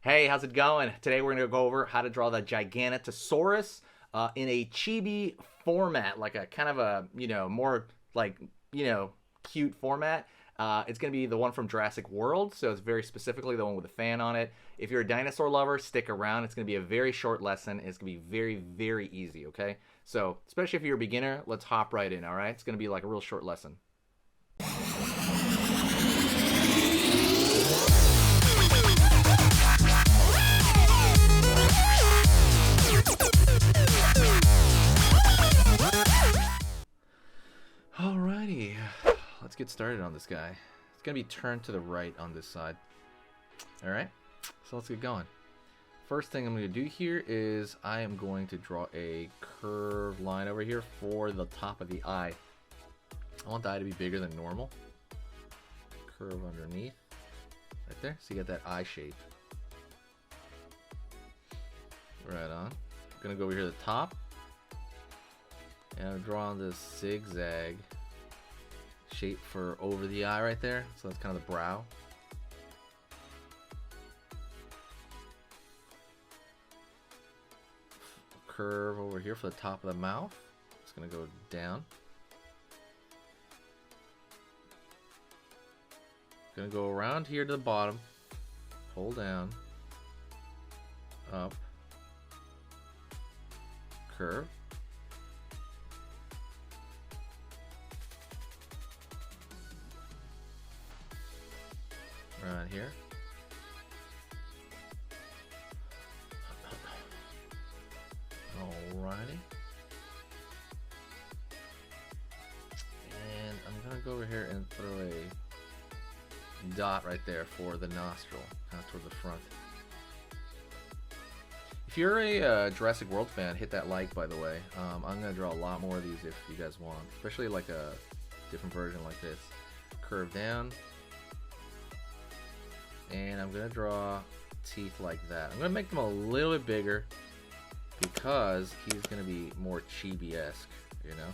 Hey, how's it going? Today we're going to go over how to draw the Giganotosaurus in a chibi format, like a kind of a, more like, cute format. It's going to be the one from Jurassic World, so it's very specifically the one with a fan on it. If you're a dinosaur lover, stick around. It's going to be a very short lesson. It's going to be very, very easy, okay? So, especially if you're a beginner, let's hop right in, all right? It's going to be like a real short lesson. Alrighty, let's get started on this guy. It's gonna be turned to the right on this side. Alright, so let's get going. First thing I'm gonna do here is I am going to draw a curved line over here for the top of the eye. I want the eye to be bigger than normal. Curve underneath, right there, so you get that eye shape. Right on. I'm gonna go over here to the top. And I'm drawing this zigzag shape for over the eye right there. So that's kind of the brow. Curve over here for the top of the mouth. It's going to go down. Going to go around here to the bottom. Pull down. Up. Curve. Right here. Alrighty. And I'm gonna go over here and throw a dot right there for the nostril, kind of toward the front. If you're a Jurassic World fan, hit that like, by the way. I'm gonna draw a lot more of these if you guys want, especially like a different version like this. Curve down. And I'm going to draw teeth like that. I'm going to make them a little bit bigger because he's going to be more Chibi-esque, you know?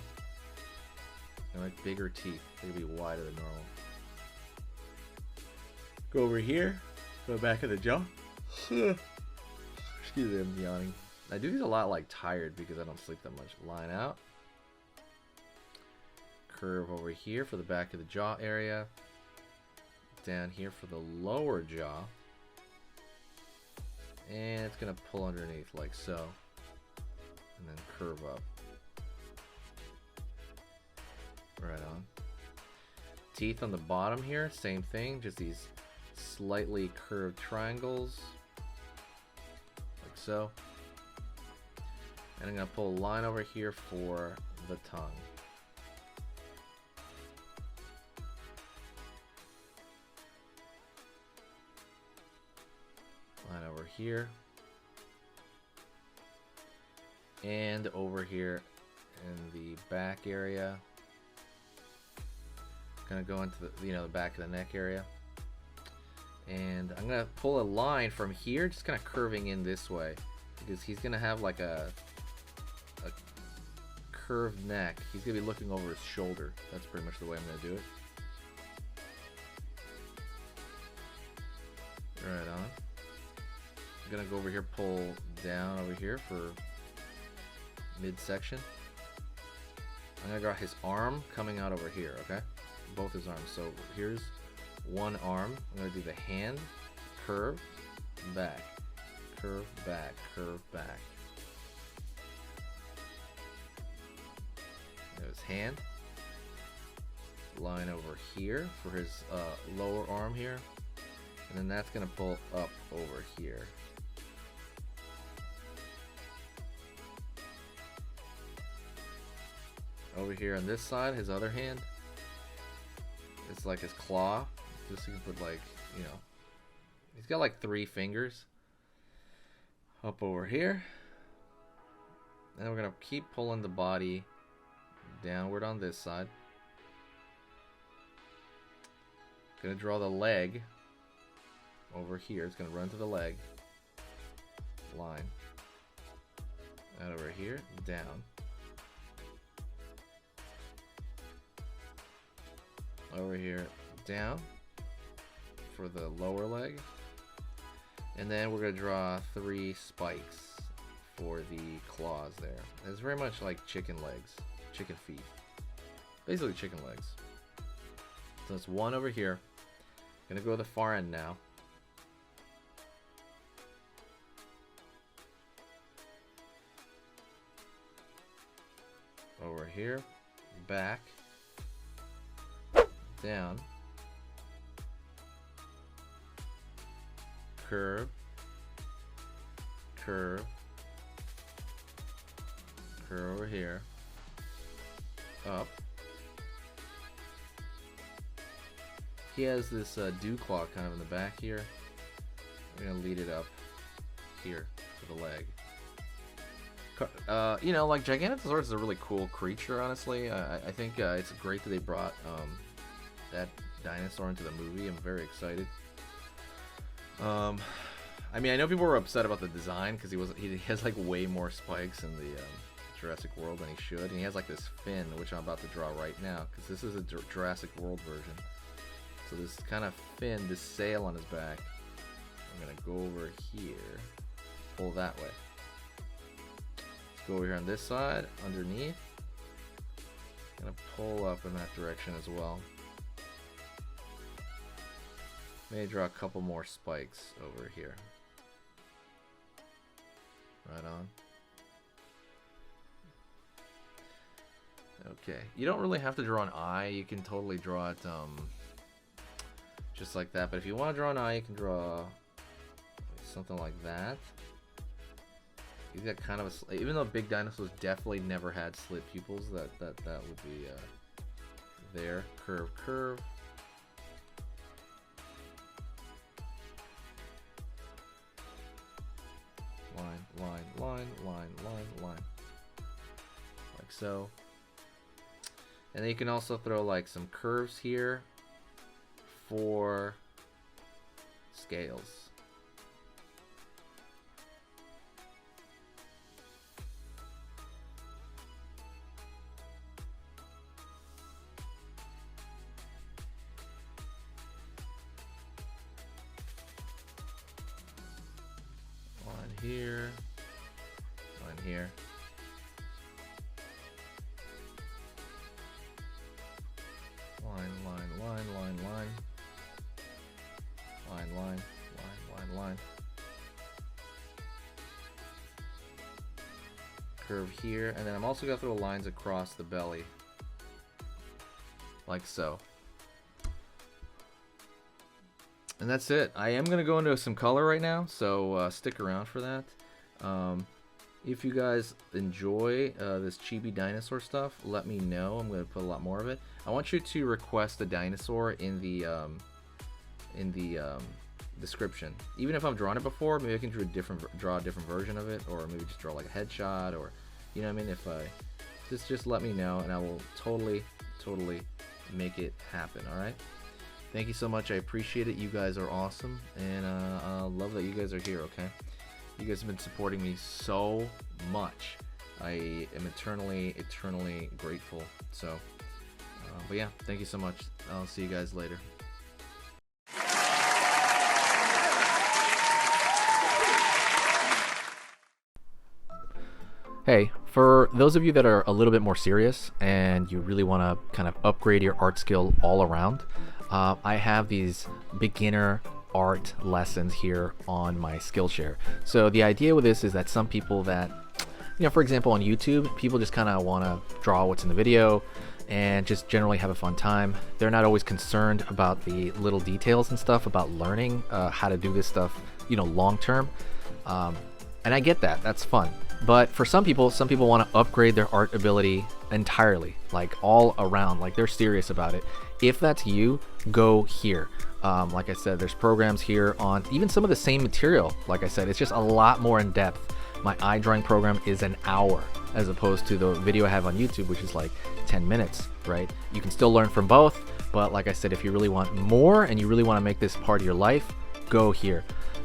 I'm going to make bigger teeth. They're going to be wider than normal. Go over here. Go back of the jaw. Excuse me, I'm yawning. I do these a lot like tired because I don't sleep that much. Line out. Curve over here for the back of the jaw area. Down here for the lower jaw, and it's gonna pull underneath like so, and then curve up. Right on. Teeth on the bottom here, same thing, just these slightly curved triangles like so, and I'm gonna pull a line over here for the tongue. Over here and over here in the back area. Gonna go into the the back of the neck area, and I'm gonna pull a line from here, just kind of curving in this way because he's gonna have like a curved neck. He's gonna be looking over his shoulder. That's pretty much the way I'm gonna do it. Right on. Gonna go over here, pull down over here for midsection. I'm gonna draw his arm coming out over here, okay? Both his arms. So here's one arm. I'm gonna do the hand, curve, back, curve, back, curve, back. There's his hand. Line over here for his lower arm here. And then that's gonna pull up over here. Over here on this side, his other hand, it's like his claw. Just so you can put like, he's got like 3 fingers. Up over here. And then we're going to keep pulling the body downward on this side. Going to draw the leg over here. It's going to run to the leg. Line. Out over here, down. Over here, down for the lower leg. And then we're going to draw 3 spikes for the claws there. It's very much like chicken legs, chicken feet. Basically chicken legs. So it's 1 over here. Gonna go to the far end now. Over here, back, down, curve, curve, curve over here, up. He has this dew claw kind of in the back here. We're gonna lead it up here to the leg. You know, like Giganotosaurus is a really cool creature, honestly. I think it's great that they brought that dinosaur into the movie. I'm very excited. I mean, I know people were upset about the design because he has like way more spikes in the Jurassic World than he should, and he has like this fin, which I'm about to draw right now because this is a Jurassic World version. So this kind of fin, this sail on his back. I'm gonna go over here, pull that way. Let's go over here on this side, underneath. Gonna pull up in that direction as well. Maybe draw a couple more spikes over here. Right on. Okay, you don't really have to draw an eye. You can totally draw it just like that. But if you want to draw an eye, you can draw something like that. He's got kind of a, even though big dinosaurs definitely never had slit pupils, that would be there. Curve, curve. Line, line. Like so. And then you can also throw like some curves here for scales. Line here. Line here. Line. Curve here, and then I'm also gonna throw lines across the belly, like so. And that's it. I am gonna go into some color right now, so stick around for that. If you guys enjoy this Chibi dinosaur stuff, let me know. I'm gonna put a lot more of it. I want you to request a dinosaur in the description. Even if I've drawn it before, maybe I can draw a different version of it, or maybe just draw like a headshot, or you know what I mean. If I just let me know, and I will totally make it happen. All right. Thank you so much. I appreciate it. You guys are awesome, and I love that you guys are here. Okay. You guys have been supporting me so much. I am eternally grateful. So, but yeah, thank you so much. I'll see you guys later. Hey, for those of you that are a little bit more serious and you really want to kind of upgrade your art skill all around, I have these beginner art lessons here on my Skillshare. So the idea with this is that some people that, you know, for example on YouTube, people just kind of want to draw what's in the video and just generally have a fun time. They're not always concerned about the little details and stuff about learning how to do this stuff, you know, long term. And I get that, that's fun. But for some people want to upgrade their art ability entirely, like all around, like they're serious about it. If that's you, go here. Like I said, there's programs here on even some of the same material. Like I said, it's just a lot more in depth. My eye drawing program is an hour as opposed to the video I have on YouTube, which is like 10 minutes, right? You can still learn from both, but like I said, if you really want more and you really want to make this part of your life, go here.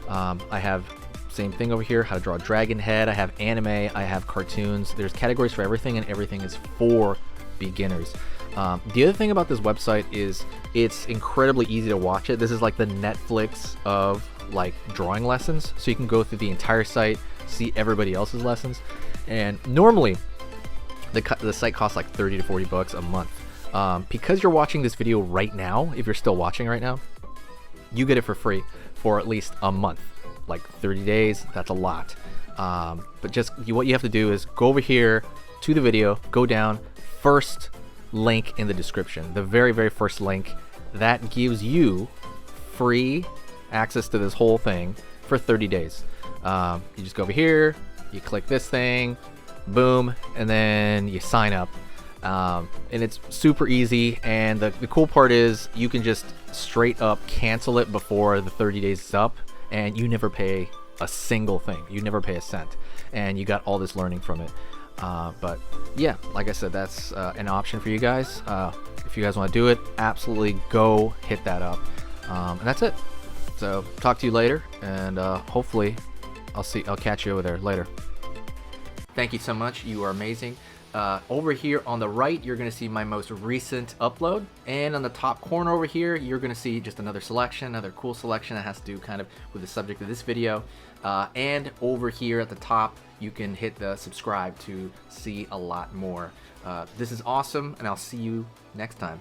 I have same thing over here, how to draw a dragon head. I have anime, I have cartoons. There's categories for everything, and everything is for beginners. The other thing about this website is it's incredibly easy to watch it. This is like the Netflix of like drawing lessons, so you can go through the entire site, see everybody else's lessons. And normally the site costs like 30 to 40 bucks a month. Because you're watching this video right now, if you're still watching right now, you get it for free for at least a month. Like 30 days, that's a lot. But just what you have to do is go over here to the video, go down, first link in the description, the very, very first link. That gives you free access to this whole thing for 30 days. You just go over here, you click this thing, boom, and then you sign up. And it's super easy, and the cool part is you can just straight up cancel it before the 30 days is up, and you never pay a single thing. You never pay a cent, and you got all this learning from it. But yeah, like I said, that's an option for you guys. If you guys want to do it, absolutely go hit that up. And that's it. So talk to you later, and hopefully I'll catch you over there later. Thank you so much. You are amazing. Over here on the right, you're going to see my most recent upload, and on the top corner over here, you're going to see just another selection, another cool selection that has to do kind of with the subject of this video. And over here at the top, you can hit the subscribe to see a lot more. This is awesome, and I'll see you next time.